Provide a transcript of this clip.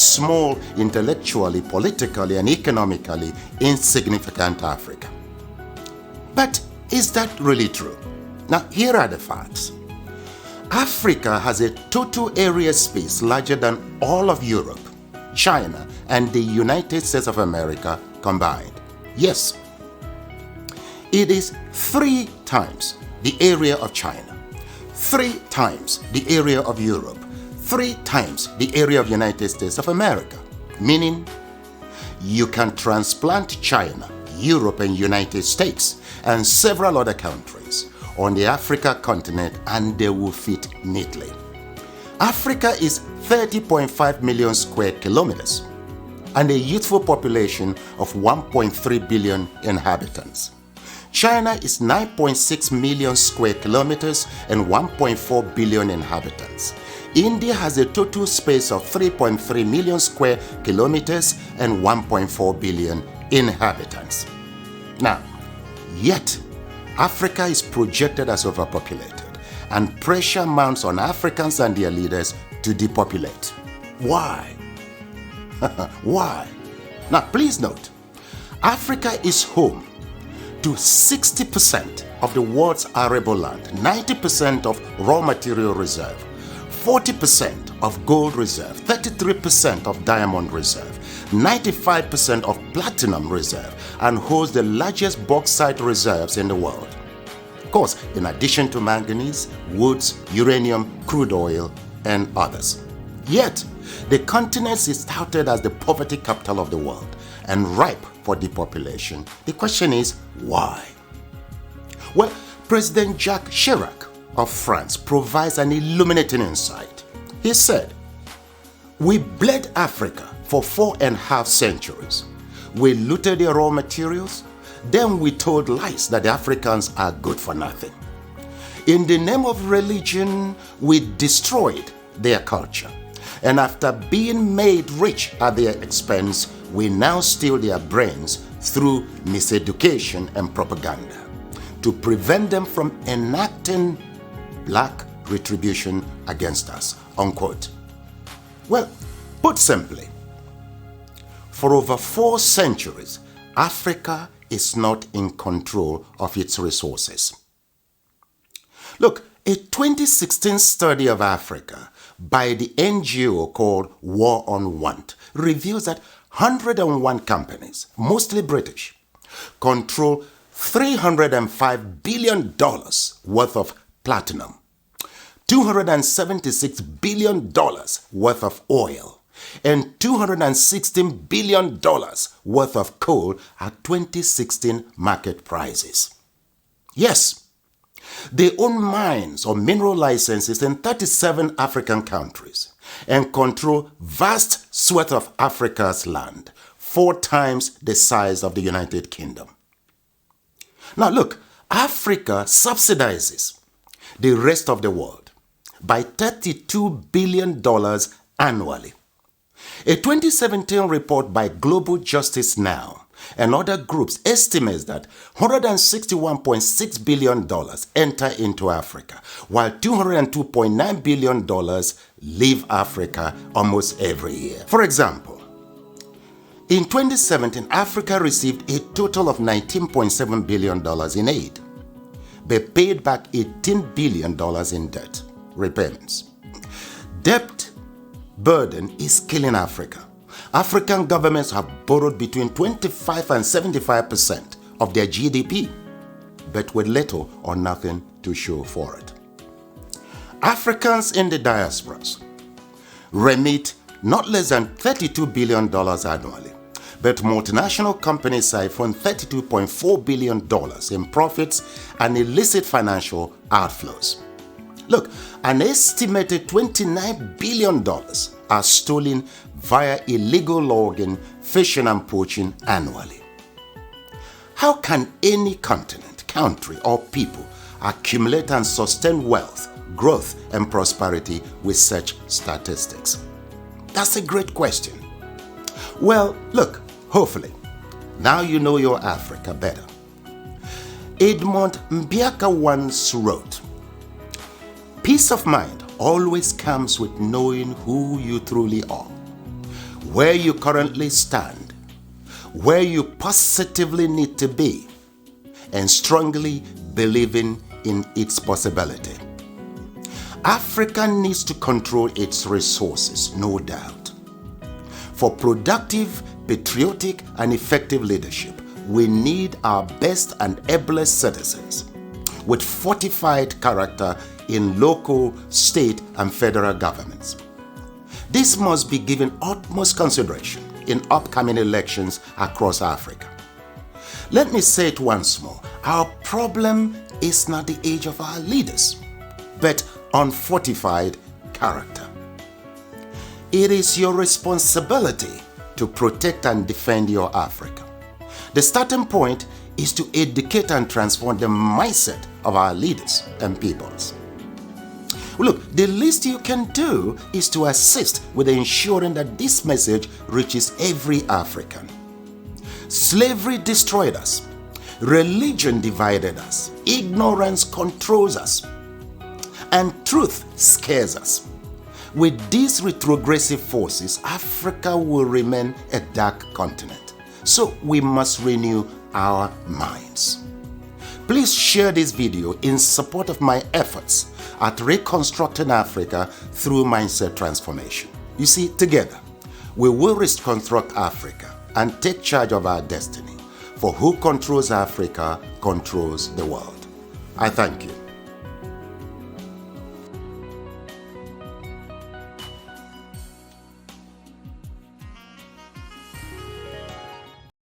small, intellectually, politically, and economically insignificant Africa. But is that really true? Now, here are the facts. Africa has a total area space larger than all of Europe, China, and the United States of America combined. Yes, it is 3 times the area of China, 3 times the area of Europe, 3 times the area of United States of America. Meaning, you can transplant China, Europe, and United States, and several other countries on the Africa continent, and they will fit neatly. Africa is 30.5 million square kilometers and a youthful population of 1.3 billion inhabitants. China is 9.6 million square kilometers and 1.4 billion inhabitants. India has a total space of 3.3 million square kilometers and 1.4 billion inhabitants. Now, yet, Africa is projected as overpopulated, and pressure mounts on Africans and their leaders to depopulate. Why? Why? Now, please note, Africa is home to 60% of the world's arable land, 90% of raw material reserve, 40% of gold reserve, 33% of diamond reserve, 95% of platinum reserve, and holds the largest bauxite reserves in the world. Of course, in addition to manganese, woods, uranium, crude oil, and others. Yet, the continent is touted as the poverty capital of the world and ripe for depopulation. The question is, why? Well, President Jacques Chirac of France provides an illuminating insight. He said, "We bled Africa for 4.5 centuries. We looted their raw materials, then we told lies that the Africans are good for nothing. In the name of religion, we destroyed their culture. And after being made rich at their expense, we now steal their brains through miseducation and propaganda to prevent them from enacting black retribution against us," unquote. Well, put simply, for over 4 centuries, Africa is not in control of its resources. Look, a 2016 study of Africa by the NGO called War on Want reveals that 101 companies, mostly British, control $305 billion worth of platinum, $276 billion worth of oil, and $216 billion worth of coal at 2016 market prices. Yes, they own mines or mineral licenses in 37 African countries and control vast swaths of Africa's land, 4 times the size of the United Kingdom. Now look, Africa subsidizes the rest of the world by $32 billion annually. A 2017 report by Global Justice Now and other groups estimates that $161.6 billion enter into Africa, while $202.9 billion leave Africa almost every year. For example, in 2017, Africa received a total of $19.7 billion in aid, but paid back $18 billion in debt repayments. Debt burden is killing Africa. African governments have borrowed between 25 and 75% of their GDP, but with little or nothing to show for it. Africans in the diasporas remit not less than $32 billion annually, but multinational companies siphon $32.4 billion in profits and illicit financial outflows. Look, an estimated $29 billion are stolen via illegal logging, fishing, and poaching annually. How can any continent, country, or people accumulate and sustain wealth, growth, and prosperity with such statistics? That's a great question. Well, look, hopefully, now you know your Africa better. Edmund Mbiaka once wrote, "Peace of mind always comes with knowing who you truly are. where you currently stand, where you positively need to be, and strongly believing in its possibility. Africa needs to control its resources, no doubt. For productive, patriotic, and effective leadership, we need our best and ablest citizens with fortified character in local, state, and federal governments. This must be given utmost consideration in upcoming elections across Africa. Let me say it once more. Our problem is not the age of our leaders, but unfortified character. It is your responsibility to protect and defend your Africa. The starting point is to educate and transform the mindset of our leaders and peoples. Look, the least you can do is to assist with ensuring that this message reaches every African. Slavery destroyed us. Religion divided us. Ignorance controls us. And truth scares us. With these retrogressive forces, Africa will remain a dark continent. So we must renew our minds. Please share this video in support of my efforts at reconstructing Africa through mindset transformation. You see, together, we will reconstruct Africa and take charge of our destiny. For who controls Africa controls the world. I thank you.